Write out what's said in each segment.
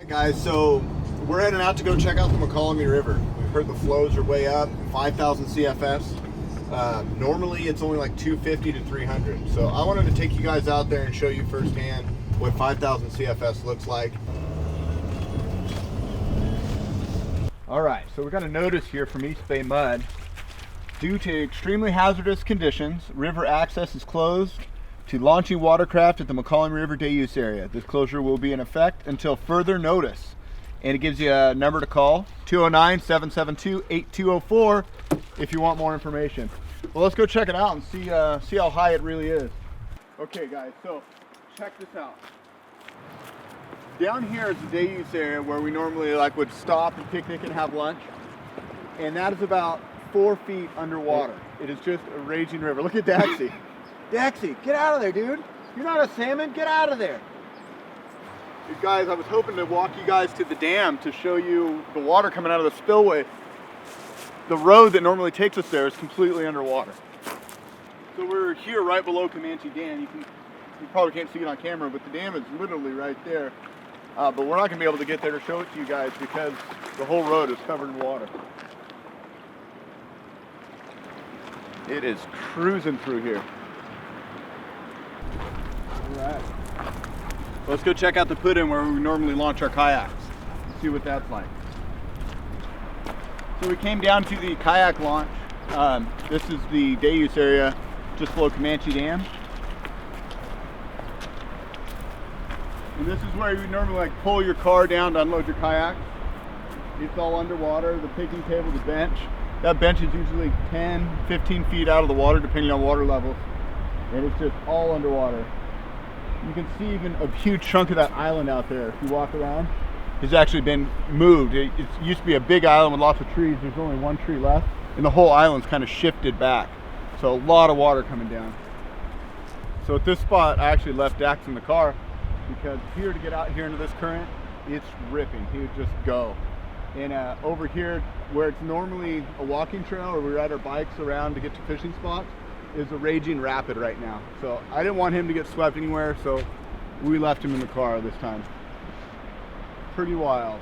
Guys, so we're heading out to go check out the Mokelumne River. We've heard the flows are way up, 5,000 CFS. Normally it's only like 250 to 300. So I wanted to take you guys out there and show you firsthand what 5,000 CFS looks like. All right, so we got a notice here from East Bay Mud. Due to extremely hazardous conditions, river access is closed to launching watercraft at the Mokelumne River day use area. This closure will be in effect until further notice. And it gives you a number to call, 209-772-8204 if you want more information. Well, let's go check it out and see how high it really is. Okay guys, so check this out. Down here is the day use area where we normally would stop and picnic and have lunch. And that is about 4 feet underwater. It is just a raging river. Look at Daxie. Daxie, get out of there, dude. You're not a salmon, get out of there. You guys, I was hoping to walk you guys to the dam to show you the water coming out of the spillway. The road that normally takes us there is completely underwater. So we're here right below Comanche Dam. You probably can't see it on camera, but the dam is literally right there. But we're not gonna be able to get there to show it to you guys because the whole road is covered in water. It is cruising through here. All right. Let's go check out the put-in where we normally launch our kayaks. See what that's like. So we came down to the kayak launch. This is the day use area just below Comanche Dam. And this is where you normally pull your car down to unload your kayak. It's all underwater. The picking table, the bench. That bench is usually 10, 15 feet out of the water depending on water levels. And it's just all underwater. You can see even a huge chunk of that island out there, if you walk around, has actually been moved. It used to be a big island with lots of trees. There's only one tree left, and the whole island's kind of shifted back. So a lot of water coming down. So at this spot, I actually left Dax in the car because here to get out here into this current, it's ripping. He would just go. And over here, where it's normally a walking trail or we ride our bikes around to get to fishing spots, is a raging rapid right now. So I didn't want him to get swept anywhere, so we left him in the car this time. Pretty wild.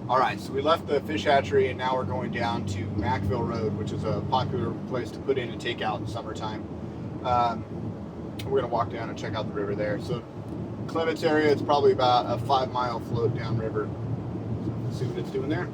All right, so we left the fish hatchery and now we're going down to Macville Road, which is a popular place to put in and take out in summertime. We're gonna walk down and check out the river there. So Clevett's area, it's probably about a 5-mile float down river. So let's see what it's doing there.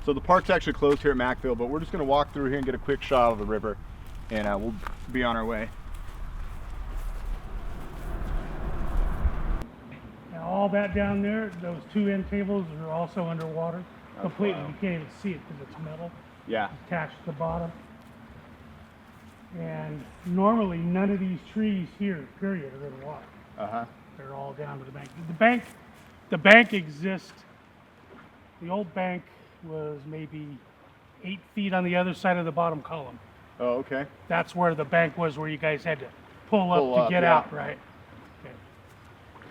So the park's actually closed here at Macville, but we're just gonna walk through here and get a quick shot of the river and we'll be on our way. All that down there, those 2 end tables are also underwater completely. Wow. You can't even see it because it's metal. Yeah. Attached to the bottom. And normally none of these trees here, period, are in water. They're all down to the bank. The bank exists. The old bank was maybe 8 feet on the other side of the bottom column. Oh, okay. That's where the bank was, where you guys had to pull up to get yeah. out, right?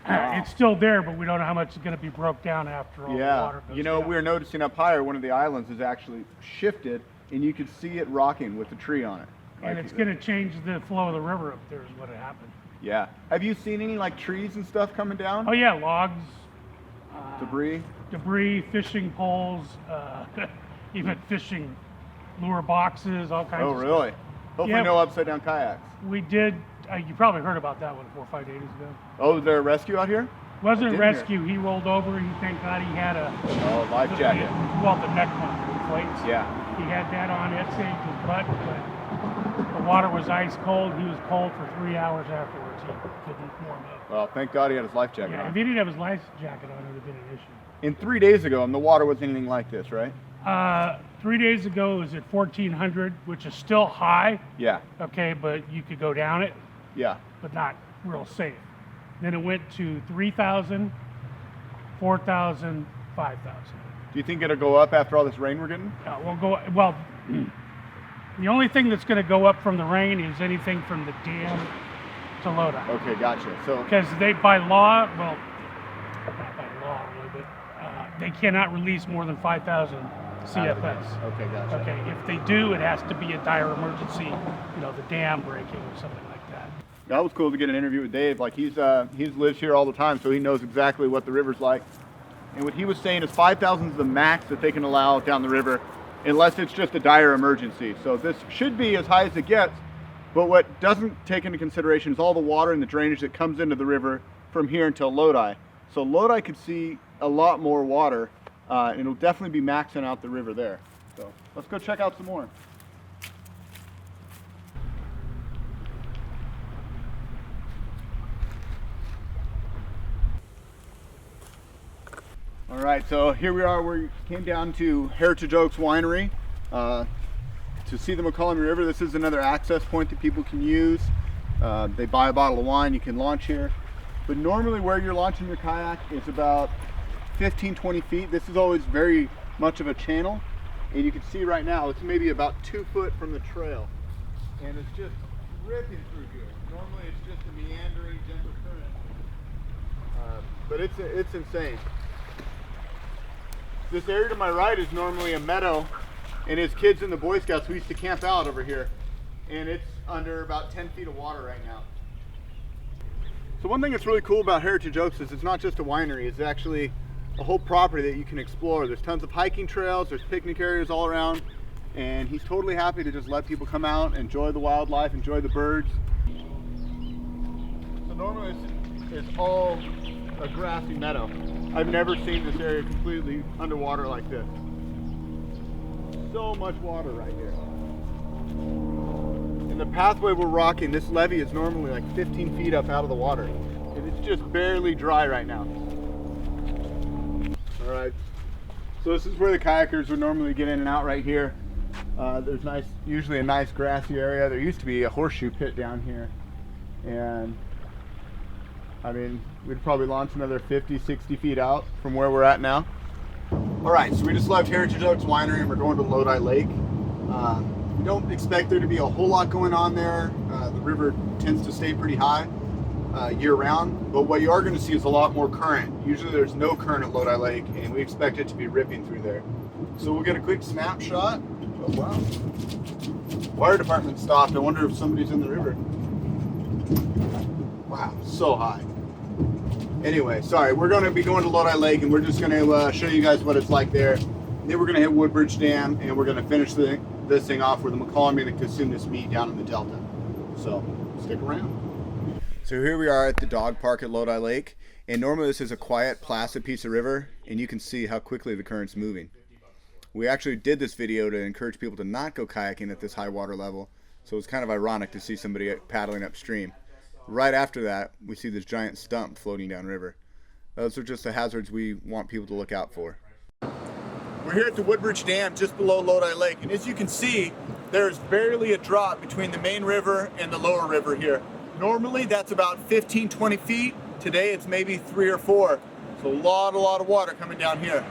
Wow. It's still there, but we don't know how much is going to be broke down after all the water goes down. We're noticing up higher, one of the islands is actually shifted, and you can see it rocking with the tree on it. And it's going to change the flow of the river up there is what happened. Yeah. Have you seen any trees and stuff coming down? Oh yeah, logs. Debris? Debris, fishing poles, even fishing lure boxes, all kinds of stuff. Oh, really? Hopefully no upside down kayaks. We did, you probably heard about that one 4 or 5 days ago. Oh, is there a rescue out here? Wasn't a rescue, he rolled over, thank God he had a life jacket. Well, the neck monitor, the plates. Yeah. He had that on, it saved his butt, but the water was ice cold. He was cold for 3 hours afterwards. He couldn't warm up. Well, thank God he had his life jacket Yeah, on. if he didn't have his life jacket on, it would have been an issue. And 3 days ago, the water wasn't anything like this, right? 3 days ago, it was at 1,400, which is still high. Yeah. Okay, but you could go down it. Yeah. But not real safe. Then it went to 3,000, 4,000, 5,000. Do you think it'll go up after all this rain we're getting? Well, the only thing that's going to go up from the rain is anything from the dam to Lodi. Okay, gotcha. So because they, by law, well, not by law really, but they cannot release more than 5,000 CFS. Okay, gotcha. Okay, if they do, it has to be a dire emergency, the dam breaking or something like that. That was cool to get an interview with Dave. Like he's lives here all the time, so he knows exactly what the river's like. And what he was saying is 5,000 is the max that they can allow down the river, unless it's just a dire emergency. So this should be as high as it gets, but what doesn't take into consideration is all the water and the drainage that comes into the river from here until Lodi. So Lodi could see a lot more water, and it'll definitely be maxing out the river there. So let's go check out some more. All right, so here we are. We came down to Heritage Oaks Winery to see the Mokelumne River. This is another access point that people can use. They buy a bottle of wine, you can launch here. But normally where you're launching your kayak is about 15-20 feet. This is always very much of a channel. And you can see right now, it's maybe about 2 foot from the trail. And it's just ripping through here. Normally it's just a meandering, gentle current. But it's insane. This area to my right is normally a meadow, and as kids in the Boy Scouts, we used to camp out over here, and it's under about 10 feet of water right now. So one thing that's really cool about Heritage Oaks is it's not just a winery, it's actually a whole property that you can explore. There's tons of hiking trails, there's picnic areas all around, and he's totally happy to just let people come out, enjoy the wildlife, enjoy the birds. So normally it's all a grassy meadow. I've never seen this area completely underwater like this. So much water right here. And the pathway we're rocking, this levee is normally like 15 feet up out of the water. And it's just barely dry right now. All right, so this is where the kayakers would normally get in and out right here. There's usually a nice grassy area. There used to be a horseshoe pit down here. And I mean, we'd probably launch another 50, 60 feet out from where we're at now. All right, so we just left Heritage Oaks Winery and we're going to Lodi Lake. We don't expect there to be a whole lot going on there. The river tends to stay pretty high year round, but what you are going to see is a lot more current. Usually there's no current at Lodi Lake, and we expect it to be ripping through there. So we'll get a quick snapshot. Oh wow. Fire department stopped. I wonder if somebody's in the river. Wow, so high. Anyway, sorry, we're going to be going to Lodi Lake, and we're just going to show you guys what it's like there. And then we're going to hit Woodbridge Dam, and we're going to finish this thing off where the Mokelumne and Consumnes meet down in the delta. So stick around. So here we are at the dog park at Lodi Lake, and normally this is a quiet, placid piece of river, and you can see how quickly the current's moving. We actually did this video to encourage people to not go kayaking at this high water level, so it's kind of ironic to see somebody paddling upstream. Right after that, we see this giant stump floating downriver. Those are just the hazards we want people to look out for. We're here at the Woodbridge Dam just below Lodi Lake, and as you can see, there's barely a drop between the main river and the lower river here. Normally that's about 15-20 feet. Today it's maybe 3 or 4. So a lot of water coming down here.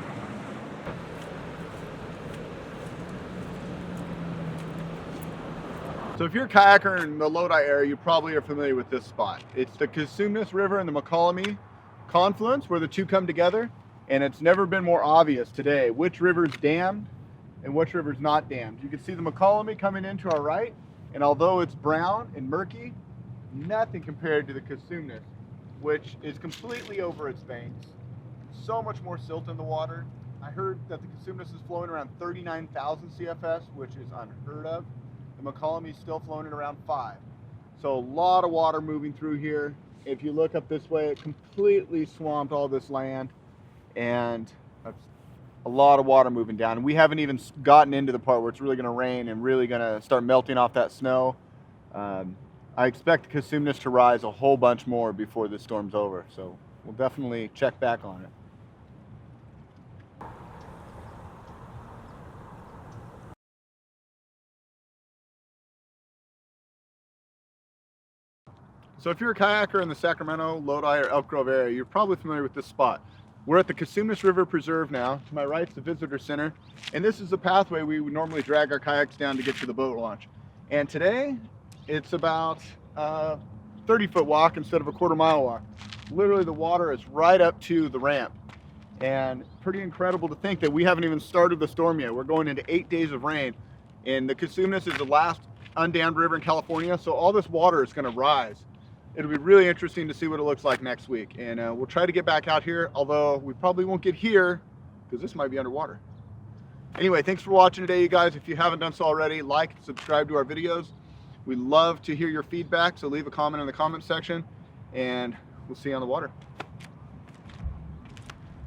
So if you're a kayaker in the Lodi area, you probably are familiar with this spot. It's the Consumnes River and the Mokelumne confluence where the two come together, and it's never been more obvious today which river's dammed and which river's not dammed. You can see the Mokelumne coming in to our right, and although it's brown and murky, nothing compared to the Consumnes, which is completely over its banks. So much more silt in the water. I heard that the Consumnes is flowing around 39,000 CFS, which is unheard of. The Mokelumne is still flowing at around 5. So a lot of water moving through here. If you look up this way, it completely swamped all this land, and that's a lot of water moving down. And we haven't even gotten into the part where it's really going to rain and really going to start melting off that snow. I expect the Consumnes to rise a whole bunch more before this storm's over, so we'll definitely check back on it. So if you're a kayaker in the Sacramento, Lodi, or Elk Grove area, you're probably familiar with this spot. We're at the Consumnes River Preserve now. To my right is the visitor center, and this is the pathway we would normally drag our kayaks down to get to the boat launch. And today, it's about a 30-foot walk instead of a quarter-mile walk. Literally, the water is right up to the ramp. And pretty incredible to think that we haven't even started the storm yet. We're going into 8 days of rain, and the Consumnes is the last undammed river in California, so all this water is going to rise. It'll be really interesting to see what it looks like next week, and we'll try to get back out here, although we probably won't get here because this might be underwater. Anyway, thanks for watching today, you guys. If you haven't done so already, like and subscribe to our videos. We love to hear your feedback, so leave a comment in the comment section, and we'll see you on the water.